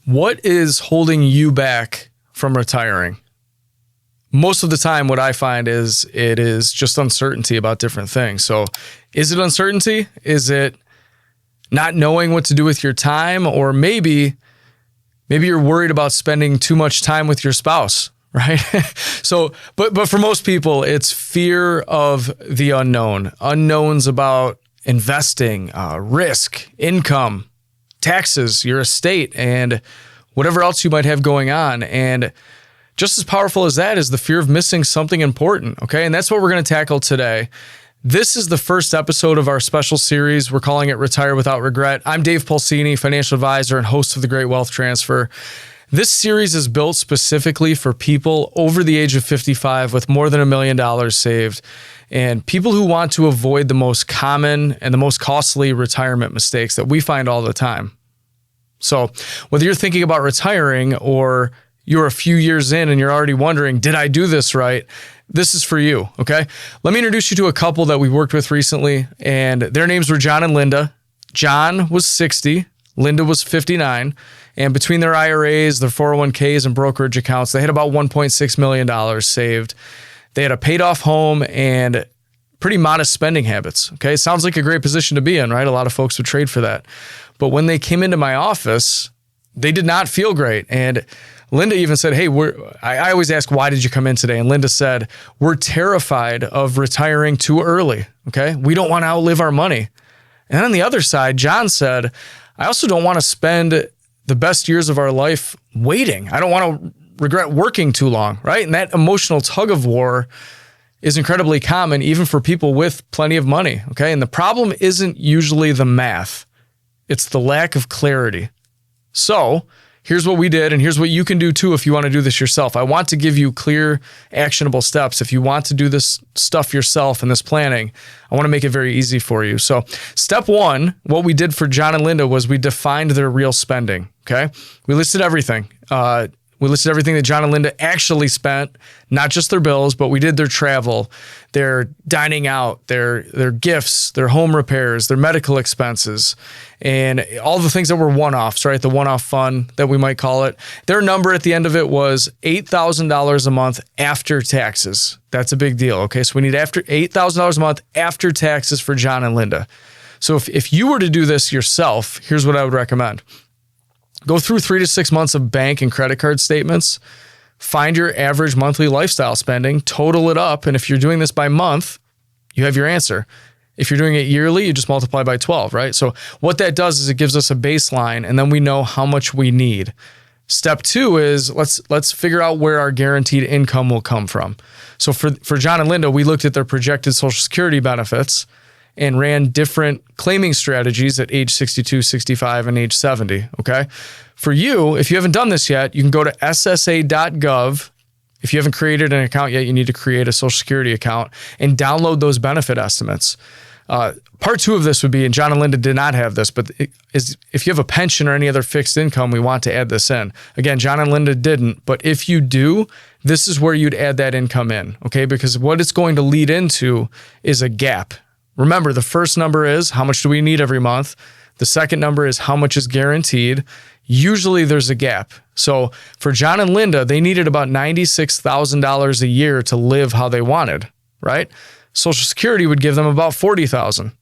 What is holding you back from retiring? Most of the time, what I find is it is just uncertainty about different things. So is it uncertainty? Is it not knowing what to do with your time? Or maybe you're worried about spending too much time with your spouse, right? But for most people, it's fear of the unknown, unknowns about investing, risk, income, taxes, your estate, and whatever else you might have going on. And just as powerful as that is the fear of missing something important, okay? And that's what we're going to tackle today. This is the first episode of our special series. We're calling it Retire Without Regret. I'm Dave Pulcini, financial advisor and host of The Great Wealth Transfer. This series is built specifically for people over the age of 55 with more than $1 million saved and people who want to avoid the most common and the most costly retirement mistakes that we find all the time. So whether you're thinking about retiring or you're a few years in and you're already wondering, did I do this right? This is for you, okay? Let me introduce you to a couple that we worked with recently, and their names were John and Linda. John was 60, Linda was 59, and between their IRAs, their 401ks, and brokerage accounts, they had about $1.6 million saved. They had a paid-off home and pretty modest spending habits, okay? Sounds like a great position to be in, right? A lot of folks would trade for that. But when they came into my office, they did not feel great, and Linda even said, hey, I always ask, why did you come in today? And Linda said, we're terrified of retiring too early, okay? We don't want to outlive our money. And on the other side, John said, I also don't want to spend the best years of our life waiting. I don't want to regret working too long, right? And that emotional tug of war is incredibly common even for people with plenty of money, okay? And the problem isn't usually the math. It's the lack of clarity. So here's what we did, and here's what you can do too if you want to do this yourself. I want to give you clear, actionable steps. If you want to do this stuff yourself and this planning, I want to make it very easy for you. So step one, what we did for John and Linda was we defined their real spending, okay? We listed everything. We listed everything that John and Linda actually spent, not just their bills, but we did their travel, their dining out, their gifts, their home repairs, their medical expenses, and all the things that were one-offs, right? The one-off fun that we might call it. Their number at the end of it was $8,000 a month after taxes. That's a big deal, okay? So we need after $8,000 a month after taxes for John and Linda. So if you were to do this yourself, here's what I would recommend. Go through 3 to 6 months of bank and credit card statements, find your average monthly lifestyle spending, total it up, and if you're doing this by month, you have your answer. If you're doing it yearly, you just multiply by 12, right? So what that does is it gives us a baseline, and then we know how much we need. Step two is let's figure out where our guaranteed income will come from. So for John and Linda, we looked at their projected Social Security benefits and ran different claiming strategies at age 62, 65, and age 70, okay? For you, if you haven't done this yet, you can go to ssa.gov. If you haven't created an account yet, you need to create a Social Security account and download those benefit estimates. Part two of this would be, and John and Linda did not have this, but if you have a pension or any other fixed income, we want to add this in. Again, John and Linda didn't, but if you do, this is where you'd add that income in, okay? Because what it's going to lead into is a gap. Remember, the first number is how much do we need every month? The second number is how much is guaranteed. Usually there's a gap. So for John and Linda, they needed about $96,000 a year to live how they wanted, right? Social Security would give them about $40,000.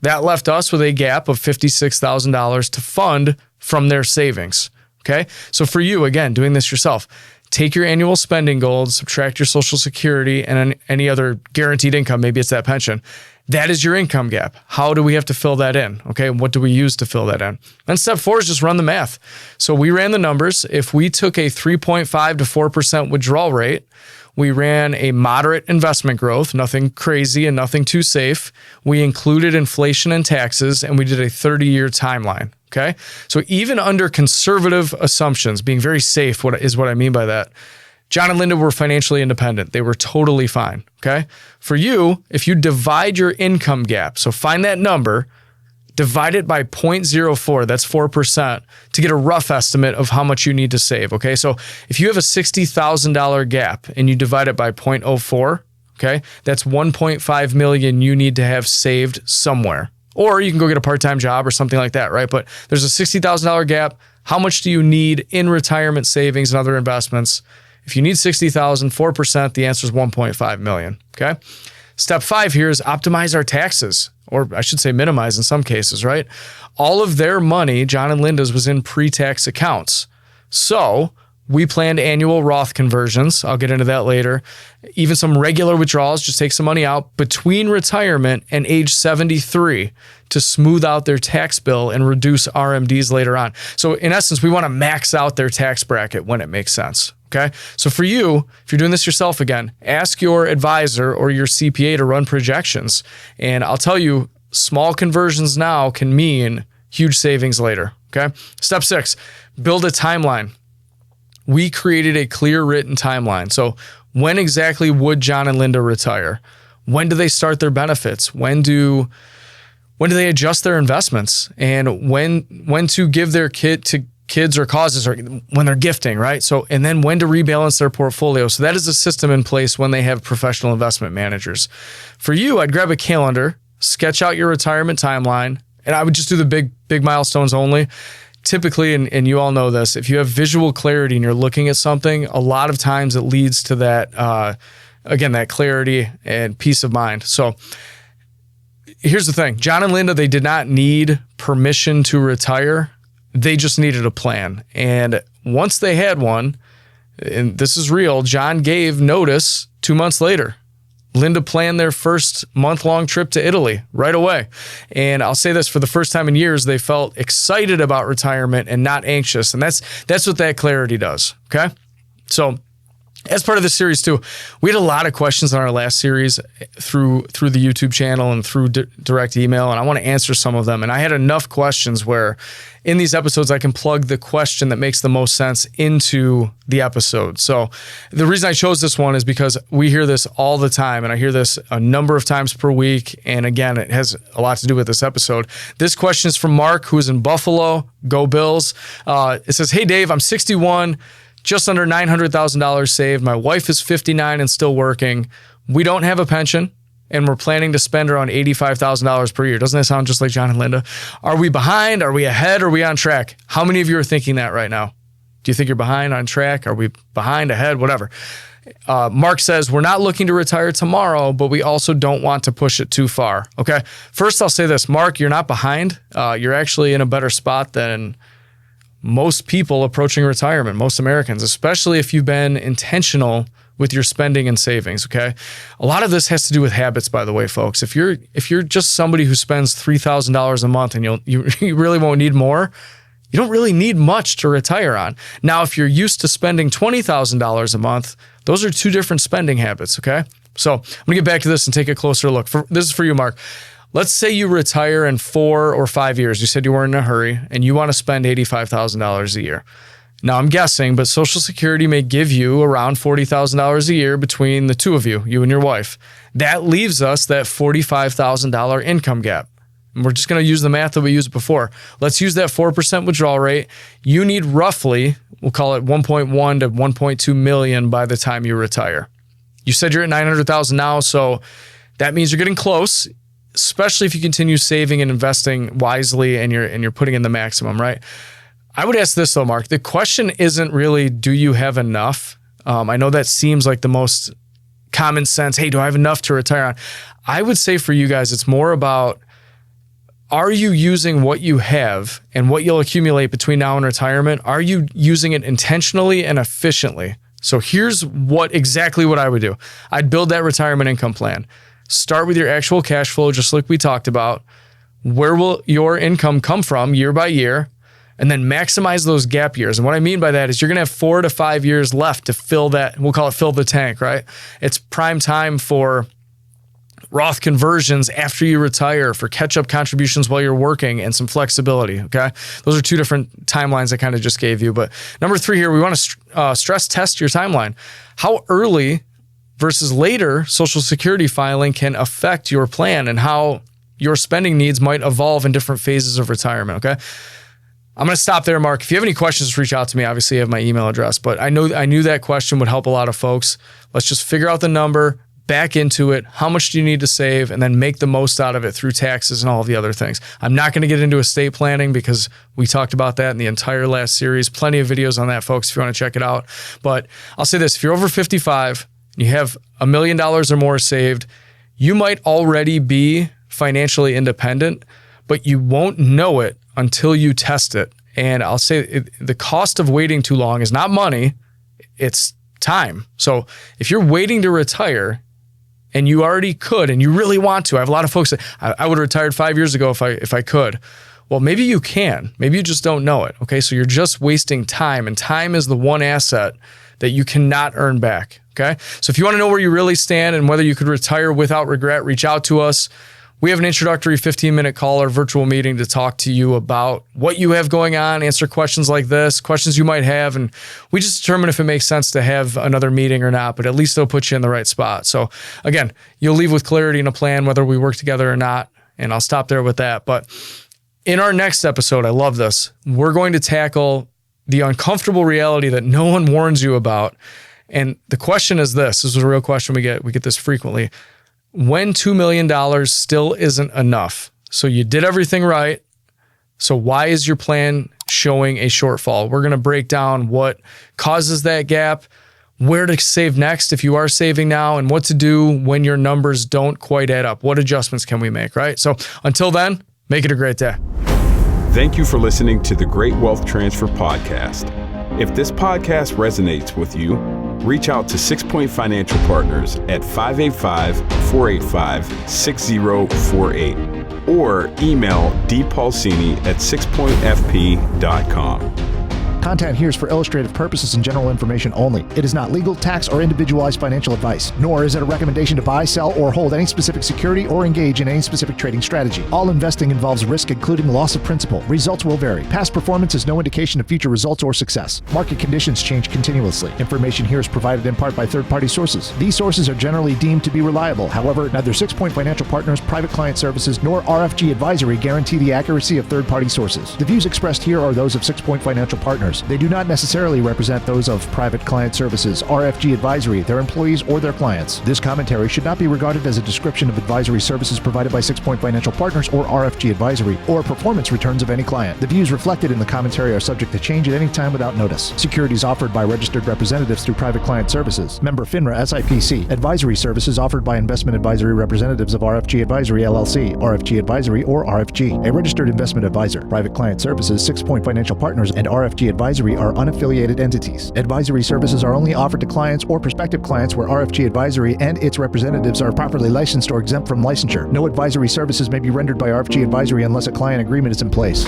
That left us with a gap of $56,000 to fund from their savings, okay? So for you, again, doing this yourself, take your annual spending goals, subtract your Social Security and any other guaranteed income, maybe it's that pension. That is your income gap. How do we have to fill that in? Okay, what do we use to fill that in? And step four is just run the math. So we ran the numbers. If we took a 3.5 to 4% withdrawal rate, we ran a moderate investment growth, nothing crazy and nothing too safe. We included inflation and taxes, and we did a 30-year timeline, okay? So even under conservative assumptions, being very safe, what I mean by that, John and Linda were financially independent. They were totally fine, okay? For you, if you divide your income gap, so find that number, divide it by 0.04, that's 4%, to get a rough estimate of how much you need to save, okay? So if you have a $60,000 gap and you divide it by 0.04, okay, that's $1.5 million you need to have saved somewhere. Or you can go get a part-time job or something like that, right? But there's a $60,000 gap. How much do you need in retirement savings and other investments? If you need $60,000, 4%, the answer is $1.5 million. Okay. Step 5 here is optimize our taxes, or I should say minimize in some cases, right? All of their money, John and Linda's, was in pre-tax accounts. So we planned annual Roth conversions. I'll get into that later. Even some regular withdrawals, just take some money out between retirement and age 73 to smooth out their tax bill and reduce RMDs later on. So in essence, we want to max out their tax bracket when it makes sense. Okay. So for you, if you're doing this yourself again, ask your advisor or your CPA to run projections. And I'll tell you, small conversions now can mean huge savings later. Okay. Step 6, build a timeline. We created a clear written timeline. So when exactly would John and Linda retire? When do they start their benefits? When do they adjust their investments? And when to give their kids or causes, or when they're gifting, right? So, and then when to rebalance their portfolio. So that is a system in place when they have professional investment managers. For you, I'd grab a calendar, sketch out your retirement timeline, and I would just do the big milestones only. Typically, and you all know this, if you have visual clarity and you're looking at something, a lot of times it leads to that, again, that clarity and peace of mind. So here's the thing. John and Linda, they did not need permission to retire. They just needed a plan. And once they had one, and this is real, John gave notice 2 months later. Linda planned their first month-long trip to Italy right away. And I'll say this, for the first time in years, they felt excited about retirement and not anxious. And that's what that clarity does, okay? So as part of this series too, we had a lot of questions on our last series through the YouTube channel and through direct email, and I want to answer some of them. And I had enough questions where in these episodes, I can plug the question that makes the most sense into the episode. So the reason I chose this one is because we hear this all the time, and I hear this a number of times per week. And again, it has a lot to do with this episode. This question is from Mark, who is in Buffalo. Go Bills. It says, "Hey Dave, I'm 61, just under $900,000 saved. My wife is 59 and still working. We don't have a pension, and we're planning to spend around $85,000 per year." Doesn't that sound just like John and Linda? Are we behind? Are we ahead? Are we on track? How many of you are thinking that right now? Do you think you're behind, on track? Are we behind, ahead, whatever? Mark says, "We're not looking to retire tomorrow, but we also don't want to push it too far." Okay. First, I'll say this, Mark, you're not behind. You're actually in a better spot than most people approaching retirement, most Americans, especially if you've been intentional with your spending and savings, okay? A lot of this has to do with habits, by the way, folks. If you're just somebody who spends $3,000 a month and you really won't need more, you don't really need much to retire on. Now, if you're used to spending $20,000 a month, those are two different spending habits, okay? So I'm gonna get back to this and take a closer look. This is for you, Mark. Let's say you retire in 4 or 5 years. You said you weren't in a hurry and you want to spend $85,000 a year. Now I'm guessing, but Social Security may give you around $40,000 a year between the two of you and your wife. That leaves us that $45,000 income gap. And we're just going to use the math that we used before. Let's use that 4% withdrawal rate. You need roughly, we'll call it 1.1 to 1.2 million by the time you retire. You said you're at 900,000 now, so that means you're getting close, especially if you continue saving and investing wisely and you're putting in the maximum, right? I would ask this though, Mark. The question isn't really, do you have enough? I know that seems like the most common sense. Hey, do I have enough to retire on? I would say for you guys, it's more about, are you using what you have and what you'll accumulate between now and retirement? Are you using it intentionally and efficiently? So here's exactly what I would do. I'd build that retirement income plan. Start with your actual cash flow, just like we talked about. Where will your income come from year by year? And then maximize those gap years. And what I mean by that is you're going to have 4 to 5 years left to fill that. We'll call it fill the tank, right? It's prime time for Roth conversions after you retire, for catch-up contributions while you're working, and some flexibility, okay? Those are two different timelines I kind of just gave you. But number 3 here, we want to stress test your timeline. How early versus later Social Security filing can affect your plan and how your spending needs might evolve in different phases of retirement, okay? I'm going to stop there, Mark. If you have any questions, just reach out to me. Obviously, you have my email address, but I knew that question would help a lot of folks. Let's just figure out the number, back into it. How much do you need to save? And then make the most out of it through taxes and all of the other things. I'm not going to get into estate planning because we talked about that in the entire last series. Plenty of videos on that, folks, if you want to check it out. But I'll say this, if you're over 55, you have $1 million or more saved, you might already be financially independent, but you won't know it until you test it. And I'll say the cost of waiting too long is not money, it's time. So if you're waiting to retire and you already could and you really want to, I have a lot of folks that I would have retired 5 years ago if I could. Well, maybe you can. Maybe you just don't know it. Okay, so you're just wasting time, and time is the one asset that you cannot earn back. Okay, so if you want to know where you really stand and whether you could retire without regret, reach out to us. We have an introductory 15-minute call or virtual meeting to talk to you about what you have going on, answer questions like this, questions you might have, and we just determine if it makes sense to have another meeting or not, but at least they'll put you in the right spot. So again, you'll leave with clarity and a plan whether we work together or not, and I'll stop there with that. But in our next episode, I love this, we're going to tackle the uncomfortable reality that no one warns you about. And the question is this is a real question we get this frequently. When $2 million still isn't enough. So you did everything right. So why is your plan showing a shortfall? We're going to break down what causes that gap, where to save next if you are saving now, and what to do when your numbers don't quite add up. What adjustments can we make, right? So until then, make it a great day. Thank you for listening to the Great Wealth Transfer Podcast. If this podcast resonates with you, reach out to SixPoint Financial Partners at 585-485-6048 or email dpulcini@sixpointfp.com. Content here is for illustrative purposes and general information only. It is not legal, tax, or individualized financial advice, nor is it a recommendation to buy, sell, or hold any specific security or engage in any specific trading strategy. All investing involves risk, including loss of principal. Results will vary. Past performance is no indication of future results or success. Market conditions change continuously. Information here is provided in part by third-party sources. These sources are generally deemed to be reliable. However, neither SixPoint Financial Partners, Private Client Services, nor RFG Advisory guarantee the accuracy of third-party sources. The views expressed here are those of SixPoint Financial Partners. They do not necessarily represent those of Private Client Services, RFG Advisory, their employees, or their clients. This commentary should not be regarded as a description of advisory services provided by SixPoint Financial Partners or RFG Advisory, or performance returns of any client. The views reflected in the commentary are subject to change at any time without notice. Securities offered by registered representatives through Private Client Services. Member FINRA SIPC. Advisory services offered by investment advisory representatives of RFG Advisory LLC, RFG Advisory, or RFG. A registered investment advisor. Private Client Services, SixPoint Financial Partners, and RFG Advisory are unaffiliated entities. Advisory services are only offered to clients or prospective clients where RFG Advisory and its representatives are properly licensed or exempt from licensure. No advisory services may be rendered by RFG Advisory unless a client agreement is in place.